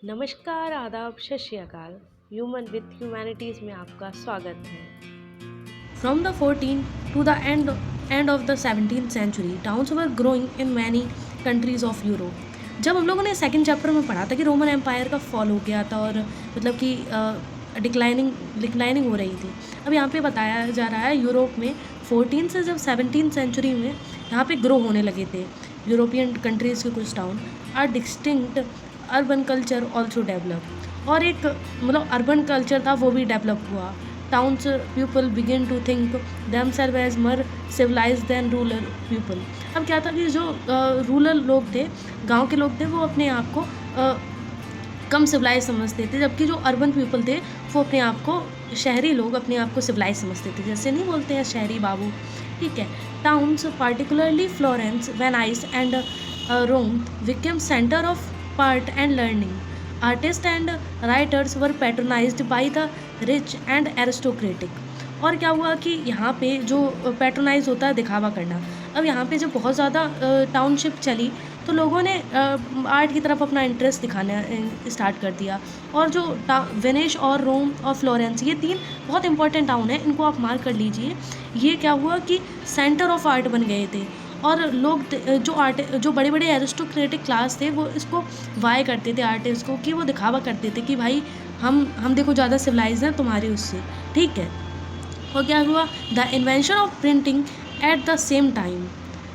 नमस्कार, आदाब, सत श्री अकाल। ह्यूमन विथ ह्यूमैनिटीज़ में आपका स्वागत है। From the 14th to the end of the 17th century, towns were growing in many countries of Europe. जब हम लोगों ने सेकंड चैप्टर में पढ़ा था कि रोमन एम्पायर का फॉल हो गया था और मतलब कि डिक्लाइनिंग हो रही थी। अब यहाँ पे बताया जा रहा है यूरोप में 14 से जब 17th सेंचुरी में यहाँ पे ग्रो होने लगे थे यूरोपियन कंट्रीज़ के कुछ town are distinct urban culture also develop और एक मतलब अर्बन कल्चर था वो भी डेवलप हुआ। Towns people begin to think themselves as more civilized than rural people. अब क्या था कि जो रूरल लोग थे, गांव के लोग थे, वो अपने आप को कम सिविलाइज समझते थे, जबकि जो अर्बन पीपल थे वो अपने आप को शहरी लोग अपने आप को सिविलाइज समझते थे। जैसे नहीं बोलते हैं शहरी बाबू, ठीक है। Towns particularly Florence, Venice and Rome became centre of part and learning. Artist and writers were patronised by the rich and aristocratic. और क्या हुआ कि यहाँ पे जो पैट्रोनाइज होता है दिखावा करना, अब यहाँ पे जब बहुत ज़्यादा टाउनशिप चली तो लोगों ने आर्ट की तरफ अपना इंटरेस्ट दिखाना स्टार्ट कर दिया। और जो वेनिस और रोम और फ्लोरेंस, ये तीन बहुत इंपॉर्टेंट टाउन है, इनको आप मार्क कर लीजिए। ये क्या हुआ कि सेंटर ऑफ आर्ट बन गए थे और लोग जो बड़े बड़े एरिस्टोक्रेटिक क्लास थे वो इसको वाय करते थे आर्टिस्ट को, कि वो दिखावा करते थे कि भाई हम देखो ज़्यादा सिविलाइज हैं तुम्हारे उससे, ठीक है। और क्या हुआ, the invention of printing at the same time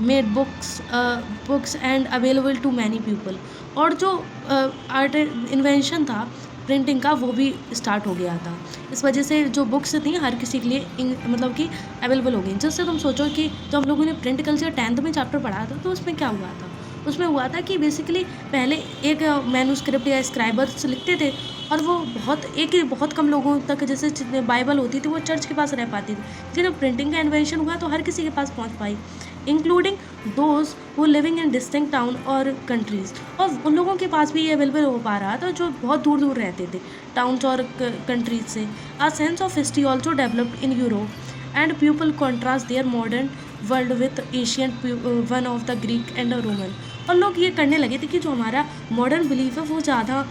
made books and available to many people. और जो आर्ट इन्वेंशन था प्रिंटिंग का वो भी स्टार्ट हो गया था। इस वजह से जो बुक्स थी हर किसी के लिए मतलब कि अवेलेबल हो गई। जिससे तुम सोचो कि जो हम लोगों ने प्रिंट कल्चर 10th में चैप्टर पढ़ा था तो उसमें क्या हुआ था, उसमें हुआ था कि बेसिकली पहले एक मैन्यूस्क्रिप्ट या स्क्राइबर्स लिखते थे और वो बहुत कम लोगों तक, जैसे बाइबल होती थी वो चर्च के पास रह पाती थी, लेकिन जब प्रिंटिंग का इन्वेंशन हुआ तो हर किसी के पास पहुंच पाई, इंक्लूडिंग दोज वो लिविंग इन डिस्टिंक्ट टाउन और कंट्रीज़। और उन लोगों के पास भी ये अवेलेबल हो पा रहा था जो बहुत दूर दूर रहते थे टाउन्स और कंट्रीज से। A sense of history also developed in Europe and people contrast their modern world with Asian one of the Greek and Roman. और लोग ये करने लगे थे कि जो हमारा मॉडर्न बिलीफ है वो ज़्यादा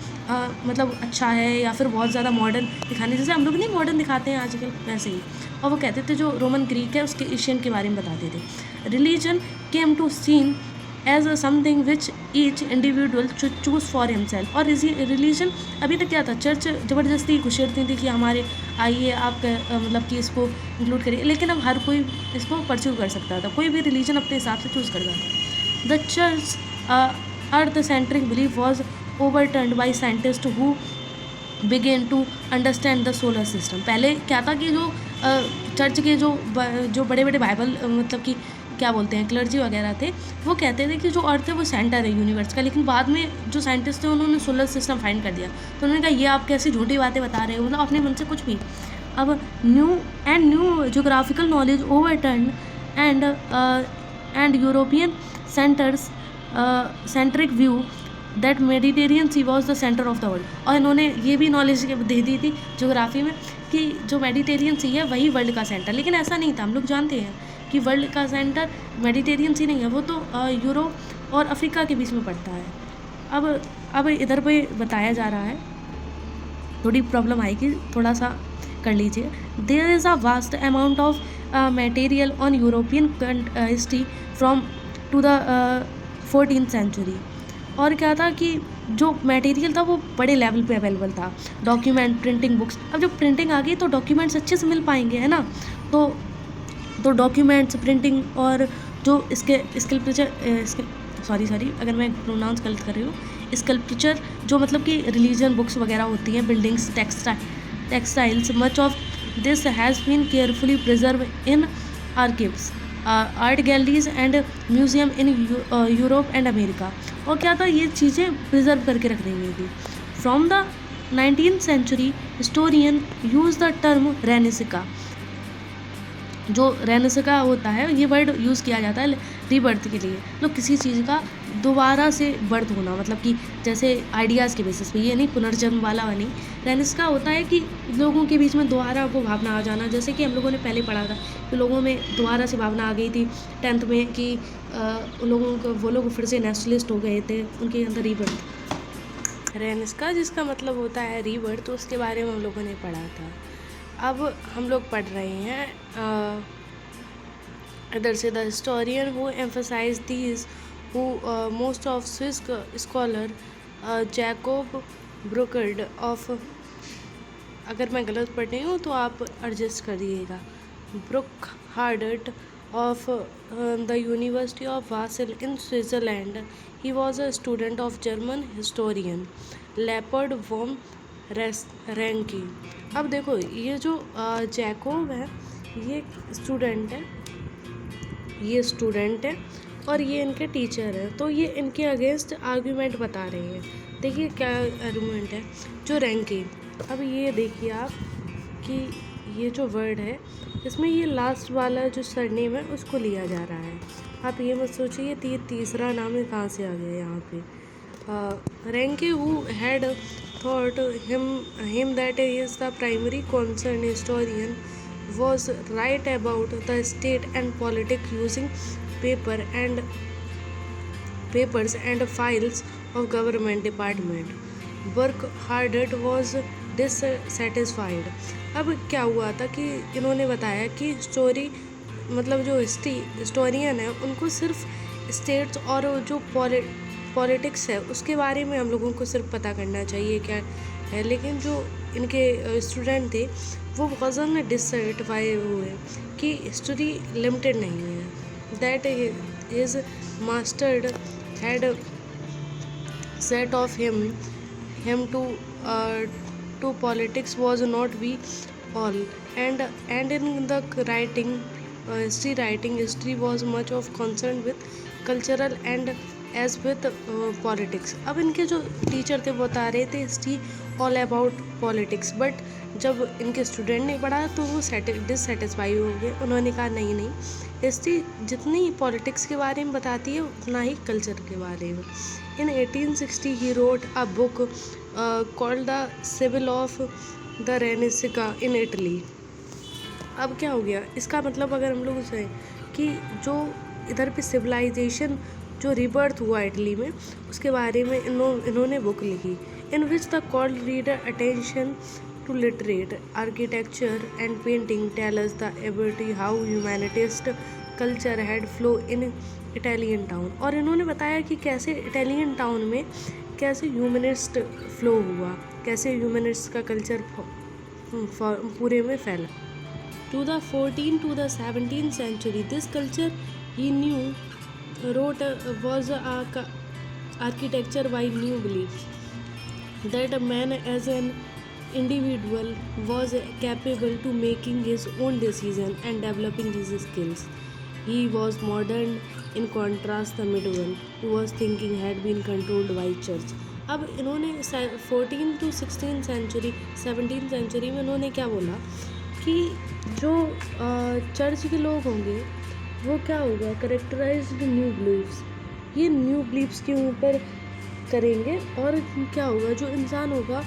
मतलब अच्छा है या फिर बहुत ज़्यादा मॉडर्न दिखाने, जैसे हम लोग नहीं मॉडर्न दिखाते हैं आजकल वैसे ही। और वो कहते थे जो रोमन ग्रीक है उसके एशियन के बारे में बताते थे। Religion came to scene as something which each individual choose for himself. और रिलीजन अभी तक क्या था, चर्च ज़बरदस्ती घुसेड़ती थी कि हमारे आइए आप मतलब कि इसको इंक्लूड करिए, लेकिन अब हर कोई इसको परस्यू कर सकता था, कोई भी रिलीजन अपने हिसाब से चूज़ करता था। The church earth-centric belief was overturned by scientists who began to understand the solar system। पहले क्या था कि जो चर्च के जो बड़े बड़े बाइबल मतलब कि क्या बोलते हैं क्लर्जी वगैरह थे, वो कहते थे कि जो अर्थ है वो सेंटर है यूनिवर्स का, लेकिन बाद में जो साइंटिस्ट थे उन्होंने सोलर सिस्टम फाइंड कर दिया। तो उन्होंने कहा ये आप कैसी झूठी बातें बता रहे हो, मतलब अपने मन से कुछ भी। अब new geographical knowledge overturn and European centric view that Mediterranean sea was the centre of the world. और इन्होंने ये भी नॉलेज दे दी थी ज्योग्राफी में कि जो मेडिटेरियन सी है वही वर्ल्ड का सेंटर, लेकिन ऐसा नहीं था। हम लोग जानते हैं कि वर्ल्ड का सेंटर मेडिटेरियन सी नहीं है, वो तो यूरोप और अफ्रीका के बीच में पड़ता है। अब इधर पे बताया जा रहा है, थोड़ी प्रॉब्लम आएगी, थोड़ा सा कर लीजिए। There is a vast amount of material on European history from to the 14th century. और क्या था कि जो मटेरियल था वो बड़े लेवल पे अवेलेबल था, डॉक्यूमेंट, प्रिंटिंग, बुक्स। अब जब प्रिंटिंग आ गई तो डॉक्यूमेंट्स अच्छे से मिल पाएंगे, है ना। तो डॉक्यूमेंट्स, प्रिंटिंग और जो सॉरी अगर मैं प्रोनाउंस गलत कर रही हूँ, स्कल्पचर जो मतलब कि रिलीजन बुक्स वगैरह होती हैं, buildings, textiles, much of this has been carefully preserve in archives, art galleries and museum in Europe and America. और क्या था, ये चीज़ें प्रिजर्व करके रख दी गई थी। From the 19th century historian use the term renaissance. जो रेनेसिका होता है ये वर्ड यूज़ किया जाता है रीबर्थ के लिए, तो किसी चीज़ का दोबारा से बर्थ होना, मतलब कि जैसे आइडियाज़ के बेसिस पे, ये नहीं पुनर्जन्म वाला नहीं। रेनेसिका होता है कि लोगों के बीच में दोबारा वो भावना आ जाना, जैसे कि हम लोगों ने पहले पढ़ा था कि लोगों में दोबारा से भावना आ गई थी 10th में कि वो लोग फिर से नेशनलिस्ट हो गए थे, उनके अंदर रीबर्थ। रेनेस्का जिसका मतलब होता है रीबर्थ, तो उसके बारे में हम लोगों ने पढ़ा था। अब हम लोग पढ़ रहे हैं इधर से the historian who emphasise these who most of Swiss scholar Jacob Burckhardt of, अगर मैं गलत पढ़ रही हूँ तो आप एडजस्ट कर दिएगा, book हार्डट of the University of Basel in Switzerland. He was a student of German historian Leopold von Ranke. अब देखो ये जो जैकोब है ये स्टूडेंट है और ये इनके टीचर है, तो ये इनके अगेंस्ट आर्ग्यूमेंट बता रहे हैं। देखिए क्या आर्ग्यूमेंट है, जो रैंके। अब ये देखिए आप कि ये जो वर्ड है इसमें ये लास्ट वाला जो सरनेम है उसको लिया जा रहा है। आप ये मत सोचिए ये तीसरा नाम है कहाँ से आ गया यहाँ पे। Ranke who had thought him that is the primary concern historian was right about the state and politics using papers and files of government department. Burkhardt was dissatisfied. अब क्या हुआ था कि इन्होंने बताया कि स्टोरी मतलब जो हिस्टोरियन है उनको सिर्फ स्टेट्स और जो पॉलिटिक्स है उसके बारे में हम लोगों को सिर्फ पता करना चाहिए क्या है, लेकिन जो इनके स्टूडेंट थे वो बहुत ज़्यादा डिससेटिस्फाई हुए कि हिस्ट्री लिमिटेड नहीं है। That is mastered had set of him to politics was not we all and in the writing history was much of concern with cultural and as with politics. अब इनके जो teacher थे वो बता रहे थे history all about politics, but जब इनके स्टूडेंट ने पढ़ा तो वो डिससेटिस्फाई हो गए। उन्होंने कहा नहीं हिस्ट्री जितनी पॉलिटिक्स के बारे में बताती है उतना ही कल्चर के बारे में। In 1860 he wrote a book called the civil of the renaissance in Italy. अब क्या हो गया, इसका मतलब अगर हम लोग कहें कि जो इधर पे सिविलाइजेशन जो रिबर्थ हुआ इटली में उसके बारे में इन्होंने बुक लिखी, in which the called reader attention to literate architecture and painting tell us the ability how humanist culture had flow in Italian town. और इन्होंने बताया कि कैसे इटालियन टाउन में कैसे ह्यूमनिस्ट फ्लो हुआ, कैसे ह्यूमनिस्ट का कल्चर पूरे में फैला। To the 14th to the 17th century this culture he wrote was architecture by new beliefs that a man as an individual was capable to making his own decision and developing his skills. He was modern in contrast the medieval who was thinking had been controlled by church. अब इन्होंने 14th to 16th century 17th century में इन्होंने क्या बोला कि जो church के लोग होंगे वो क्या होगा, करेक्टराइज्ड न्यू बिलीव्स, ये न्यू बिलीव्स के ऊपर करेंगे। और क्या होगा, जो इंसान होगा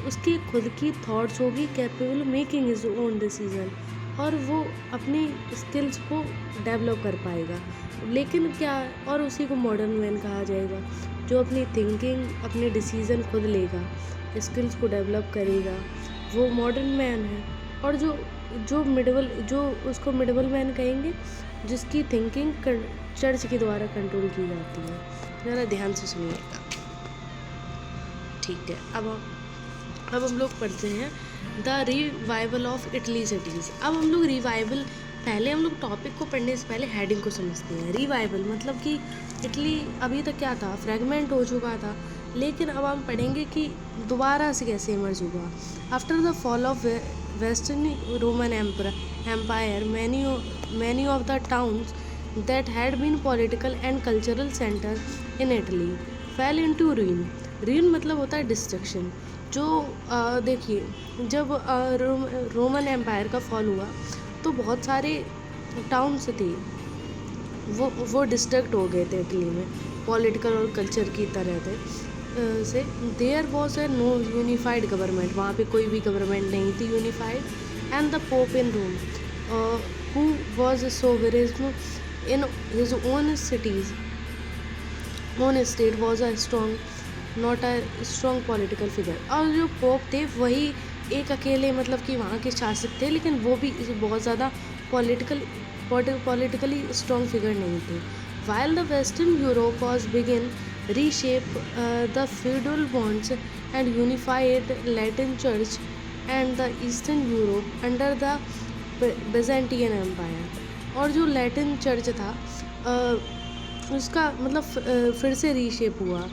उसकी खुद की थॉट्स होगी, capable making his own decision, और वो अपनी स्किल्स को डेवलप कर पाएगा। लेकिन क्या, और उसी को मॉडर्न मैन कहा जाएगा, जो अपनी थिंकिंग अपने डिसीजन खुद लेगा, स्किल्स को डेवलप करेगा, वो मॉडर्न मैन है। और जो उसको मिडिवल मैन कहेंगे जिसकी थिंकिंग चर्च के द्वारा कंट्रोल की जाती है। ज़रा ध्यान से सुनिएगा, ठीक है। अब हम लोग पढ़ते हैं the revival of Italy cities. अब हम लोग रिवाइवल, पहले हम लोग टॉपिक को पढ़ने से पहले हेडिंग को समझते हैं। रिवाइवल मतलब कि इटली अभी तक क्या था, फ्रेगमेंट हो चुका था, लेकिन अब हम पढ़ेंगे कि दोबारा से कैसे इमर्ज हुआ। After the fall of Western Roman Empire, many of the towns that had been political and cultural center in Italy fell into ruin. Ruin मतलब होता है डिस्ट्रक्शन। जो देखिए जब रोमन एम्पायर का फॉल हुआ तो बहुत सारे टाउन्स थे वो डिस्ट्रक्ट हो गए थे इटली में, पॉलिटिकल और कल्चर की तरह थे से। There was a no unified government, वहाँ पे कोई भी गवर्नमेंट नहीं थी unified. And the pope in Rome who was sovereign in his own cities own state was a strong not a strong political figure. और जो पोप थे वही एक अकेले मतलब कि वहाँ के शासक थे, लेकिन वो भी बहुत ज़्यादा पॉलिटिकली स्ट्रॉन्ग फिगर नहीं थे। While the western Europe was begin reshape the feudal bonds and unified Latin church and the eastern Europe under the Byzantine empire. और जो लैटिन चर्च था उसका मतलब फिर से रीशेप हुआ।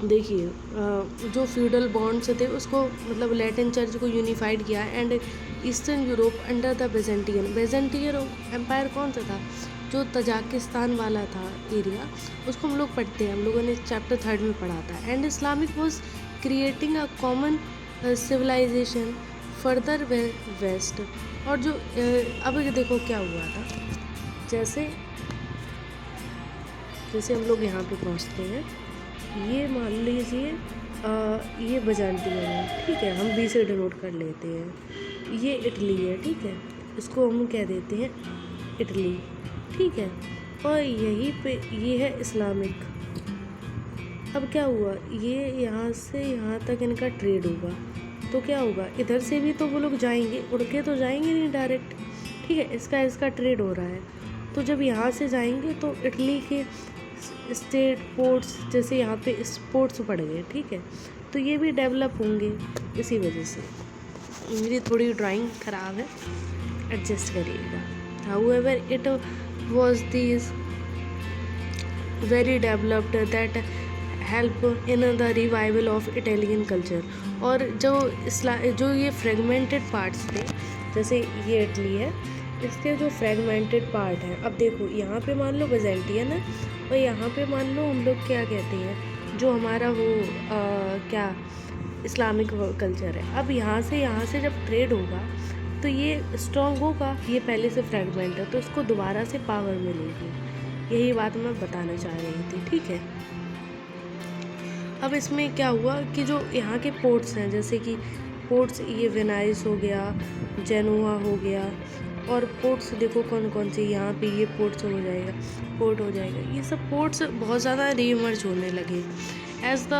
देखिए जो फ्यूडल बॉन्ड्स थे उसको मतलब लैटिन चर्च को यूनिफाइड किया and eastern Europe under the Byzantine empire कौन सा था, जो तजाकिस्तान वाला था एरिया, उसको हम लोग पढ़ते हैं, हम लोगों ने चैप्टर 3 में पढ़ा था। And Islamic was creating a common civilisation further west. और जो अब देखो क्या हुआ था, जैसे हम लोग यहाँ पे पहुँचते हैं, ये मान लीजिए ये बिजान्टियन है, ठीक है, हम बी से डिनोट कर लेते हैं। ये इटली है, ठीक है, इसको हम कह देते हैं इटली, ठीक है। और यहीं पे ये है इस्लामिक। अब क्या हुआ, ये यहाँ से यहाँ तक इनका ट्रेड होगा, तो क्या होगा, इधर से भी तो वो लोग जाएंगे, उड़ के तो जाएंगे नहीं डायरेक्ट, ठीक है, इसका ट्रेड हो रहा है। तो जब यहाँ से जाएंगे तो इटली के स्टेट पोर्ट्स, जैसे यहाँ पे स्पोर्ट्स पड़ गए, ठीक है, तो ये भी डेवलप होंगे इसी वजह से। मेरी थोड़ी ड्राइंग ख़राब है, एडजस्ट करिएगा। However it was this very developed that help in the revival of Italian culture. और जो ये फ्रेगमेंटेड पार्ट्स थे, जैसे ये इटली है, इसके जो फ्रेगमेंटेड पार्ट हैं, अब देखो यहाँ पे मान लो बेजेंटियन है और यहाँ पे मान लो हम लोग क्या कहते हैं, जो हमारा वो क्या इस्लामिक कल्चर है। अब यहाँ से जब ट्रेड होगा तो ये स्ट्रॉन्ग होगा, ये पहले से फ्रेगमेंट है तो इसको दोबारा से पावर मिलेगी। यही बात मैं बताना चाह रही थी, ठीक है। अब इसमें क्या हुआ कि जो यहाँ के पोर्ट्स हैं, जैसे कि पोर्ट्स ये वेनाइस हो गया, जेनोआ हो गया, और पोर्ट्स देखो कौन कौन से, यहाँ पे ये पोर्ट हो जाएगा, ये सब पोर्ट्स बहुत ज़्यादा रीइमर्ज होने लगे। As the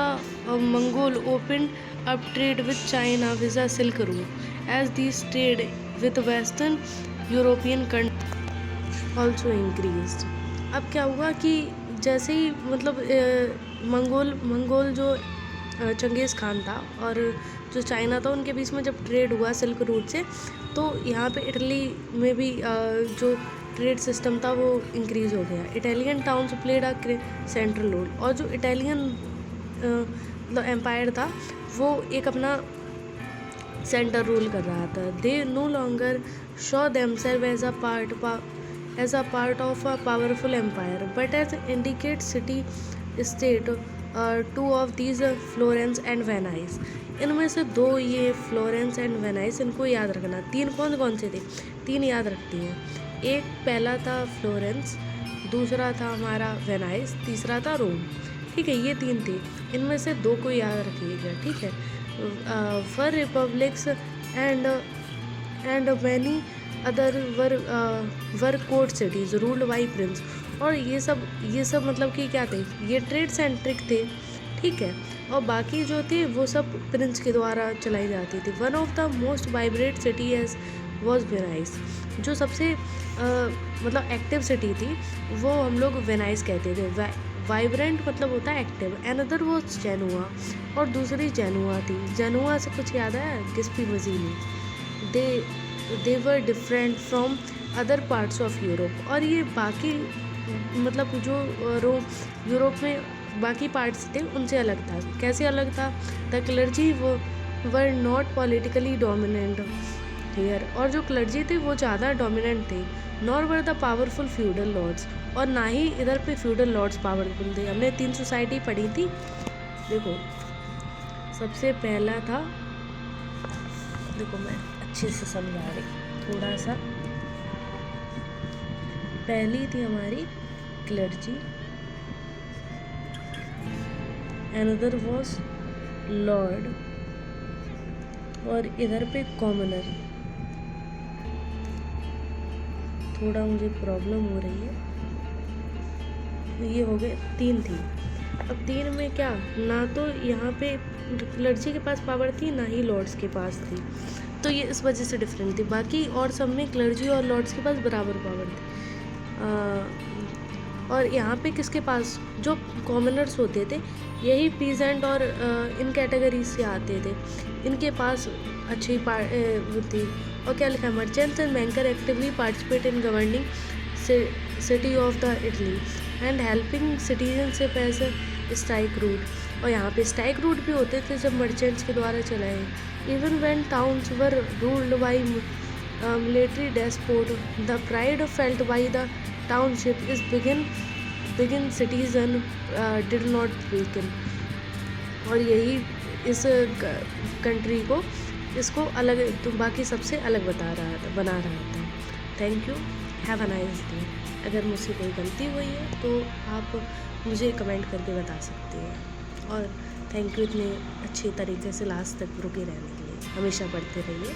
Mongol open up trade with China via silk route, as this trade with western European country also increased. अब क्या हुआ कि जैसे ही मतलब मंगोल जो चंगेज़ खान था और जो चाइना था, उनके बीच में जब ट्रेड हुआ सिल्क रूट से, तो यहाँ पे इटली में भी जो ट्रेड सिस्टम था वो इंक्रीज़ हो गया। Italian towns played a central role. और जो इटालियन मतलब एम्पायर था वो एक अपना सेंटर रोल कर रहा था। They no longer show themselves as a part of a powerful empire but as indicate city state to of these Florence and Venice. इनमें से दो ये फ्लोरेंस एंड वेनाइस, इनको याद रखना। तीन कौन से थे, तीन याद रखती हैं। एक पहला था फ्लोरेंस, दूसरा था हमारा वेनाइस, तीसरा था रोम, ठीक है, ये तीन थे। इनमें से दो को याद रखिएगा, ठीक है। Were republics and many other were court cities ruled by prince. और ये सब मतलब कि क्या थे, ये ट्रेड सेंट्रिक थे, ठीक है, और बाकी जो थे वो सब प्रिंस के द्वारा चलाई जाती थी। One of the most vibrant city as was Venice. जो सबसे मतलब एक्टिव सिटी थी वो हम लोग वेनाइस कहते थे। वाइब्रेंट मतलब होता है एक्टिव। अनदर वॉज जेनुआ, और दूसरी जेनुआ थी। जेनुआ से कुछ याद है, Giuseppe Mazzini. They were different from other parts of Europe. और ये बाकी मतलब जो यूरोप में बाकी पार्ट्स थे उनसे अलग था। कैसे अलग था, the clergy were not politically dominant here. और जो क्लर्जी थे वो ज़्यादा डोमिनेंट थे। Nor were the powerful feudal lords, और ना ही इधर पे फ्यूडल लॉर्ड्स पावरफुल थे। हमने 3 सोसाइटी पढ़ी थी, देखो सबसे पहला था, देखो मैं अच्छे से समझा रही थोड़ा सा। पहली थी हमारी क्लर्जी, अनदर वॉज लॉर्ड, और इधर पे कॉमनर। थोड़ा मुझे प्रॉब्लम हो रही है, तो ये हो गए 3 थी। अब 3 में क्या, ना तो यहाँ पे क्लर्जी के पास पावर थी, ना ही लॉर्ड्स के पास थी, तो ये इस वजह से डिफरेंट थी। बाकी और सब में क्लर्जी और लॉर्ड्स के पास बराबर पावर थी। और यहाँ पे किसके पास, जो कॉमनर्स होते थे, यही पीजेंट और इन कैटेगरीज से आते थे, इनके पास अच्छी वो थी। और क्या लिखा है, merchants and banker actively participate in governing city of the Italy and helping citizenship as strike route. और यहाँ पे स्ट्राइक रूट भी होते थे जब मर्चेंट्स के द्वारा चलाए। Even when towns were ruled by military despot, the pride felt by the township is begin citizen did not weaken. और यही इस कंट्री को, इसको अलग, तो बाकी सबसे अलग बना रहा था। Thank you, have a nice day. अगर मुझसे कोई गलती हुई है तो आप मुझे कमेंट करके बता सकते हैं। और थैंक यू इतने अच्छे तरीके से लास्ट तक रुके रहने के लिए। हमेशा पढ़ते रहिए।